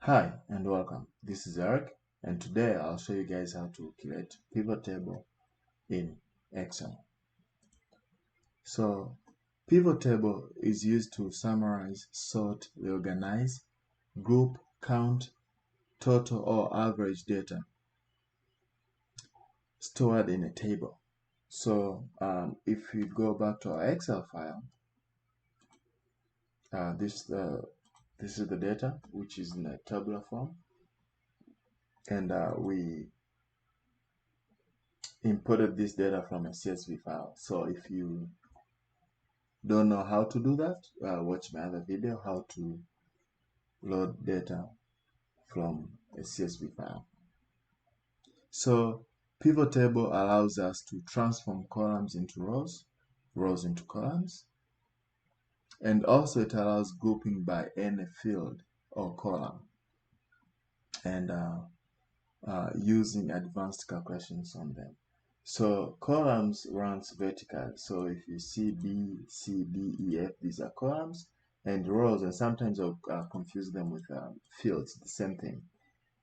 Hi and welcome. This is Eric, and today I'll show you guys how to create pivot table in Excel. So pivot table is used to summarize, sort, reorganize, group, count, total or average data stored in a table. So if we go back to our Excel file, this is the data which is in a tabular form, and we imported this data from a CSV file. So if you don't know how to do that, watch my other video how to load data from a CSV file. So pivot table allows us to transform columns into rows, rows into columns, and also it allows grouping by any field or column, and using advanced calculations on them. So columns runs vertical. So if you see B, C, D, E, F, these are columns, and rows, and sometimes I'll confuse them with fields, the same thing.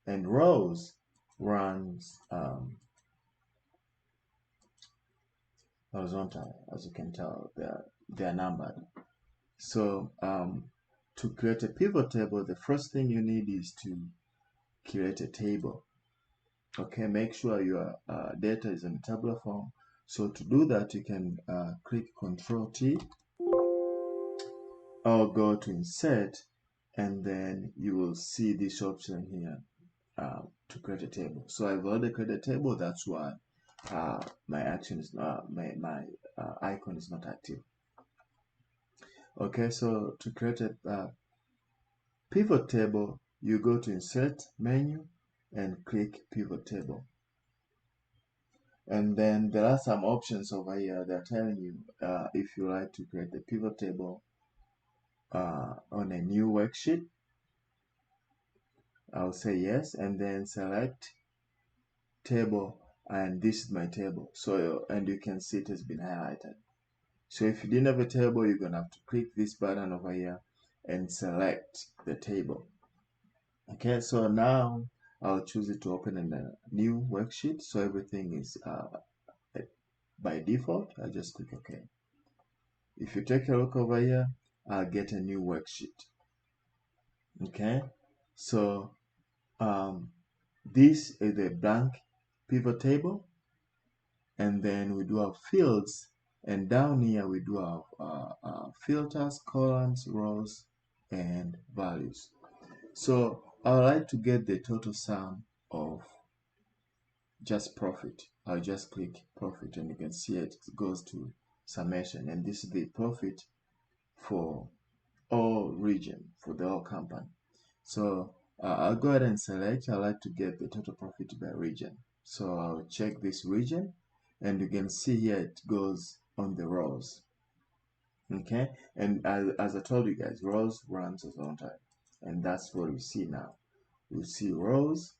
And rows runs horizontal, as you can tell, they're numbered. So to create a pivot table, the first thing you need is to create a table. Okay, make sure your data is in tabular form. So to do that, you can click Control T or go to Insert, and then you will see this option here to create a table. So I've already created a table. That's why my action is not my icon is not active. Okay, so to create a pivot table, you go to Insert menu and click Pivot Table. And then there are some options over here that are telling you if you like to create a pivot table on a new worksheet. I'll say yes, and then select table, and this is my table. So, and you can see it has been highlighted. So if you didn't have a table, you're gonna have to click this button over here and select the table. Okay, so now I'll choose it to open in a new worksheet. So everything is by default. I just click OK. If you take a look over here, I'll get a new worksheet. Okay, so this is a blank pivot table, and then we do our fields, and down here we do our filters, columns, rows, and values. So I would like to get the total sum of just profit. I'll just click profit, and you can see it goes to summation, and this is the profit for all region, for the whole company. So I'll go ahead and select. I like to get the total profit by region. So I'll check this region, and you can see here it goes on the rows. Okay, and as I told you guys, rows runs horizontal, and that's what we see now. We see rows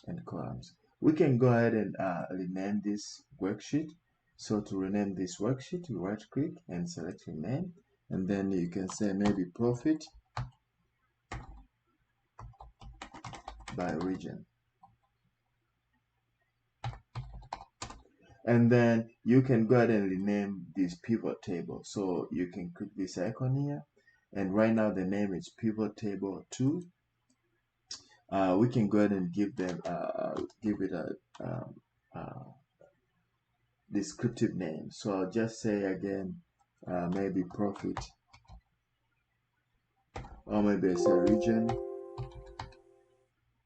and columns. We can go ahead and rename this worksheet. So to rename this worksheet, you right click and select rename, and then you can say maybe profit by region. And then you can go ahead and rename this pivot table. So you can click this icon here, and right now the name is pivot table 2. We can go ahead and give them give it a descriptive name. So I'll just say again maybe profit, or maybe I say region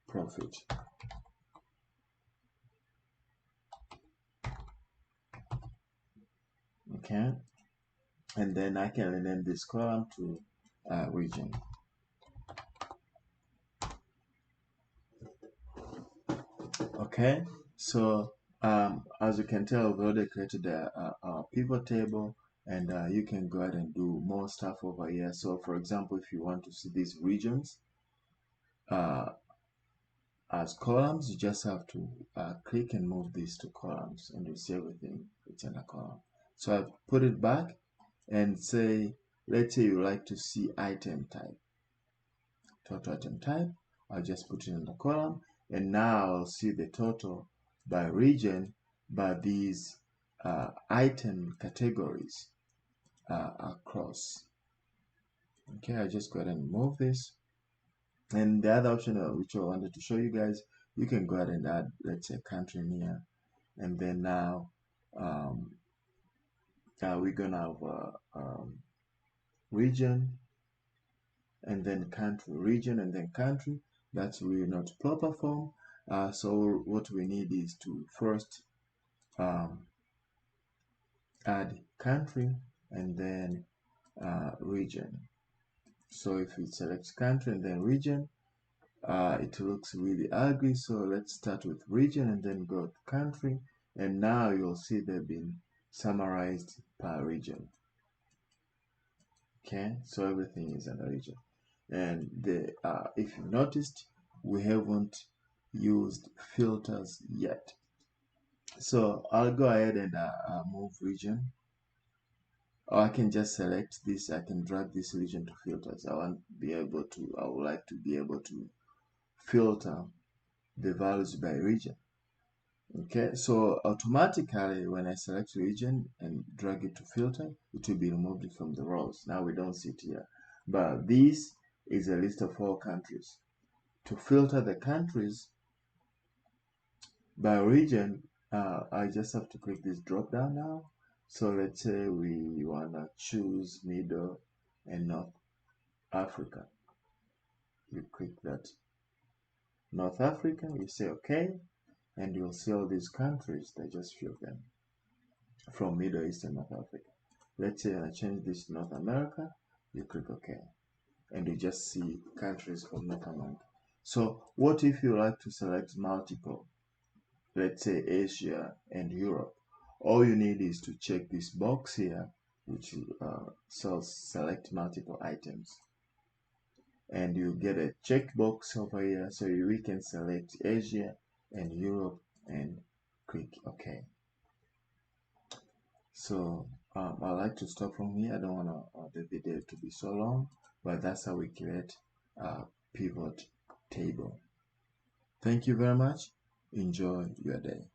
profit. Okay, and then I can rename this column to region. Okay, so as you can tell, we've already created a pivot table, and you can go ahead and do more stuff over here. So for example, if you want to see these regions as columns, you just have to click and move these to columns, and you see everything it's in a column. So I've put it back and say, let's say you like to see item type, total item type. I'll just put it in the column, and now I'll see the total by region by these item categories across. Okay, I just go ahead and move this. And the other option which I wanted to show you guys, you can go ahead and add, let's say, country in here, and then now we're gonna have region and then country, region and then country. That's really not proper form. So what we need is to first add country and then region. So if we select country and then region, it looks really ugly. So let's start with region and then go to country, and now you'll see they've been summarized per region. Okay, so everything is in the region. And if you noticed, we haven't used filters yet. So I'll go ahead and move region, or I can just select this. I can drag this region to filters. I would like to be able to filter the values by region. Okay, so automatically when I select region and drag it to filter, it will be removed from the rows. Now we don't see it here, but this is a list of all countries. To filter the countries by region, I just have to click this drop down now. So let's say we want to choose Middle and North Africa. You click that North Africa, you say OK, and you'll see all these countries. They just fill them from Middle East and North Africa. Let's say I change this to North America, you click OK, and you just see countries from North America. So what if you like to select multiple, let's say Asia and Europe? All you need is to check this box here, which says select multiple items, and you get a checkbox over here, so we can select Asia and Europe and click OK. So I like to stop from here. I don't want the video to be so long, but that's how we create a pivot table. Thank you very much. Enjoy your day.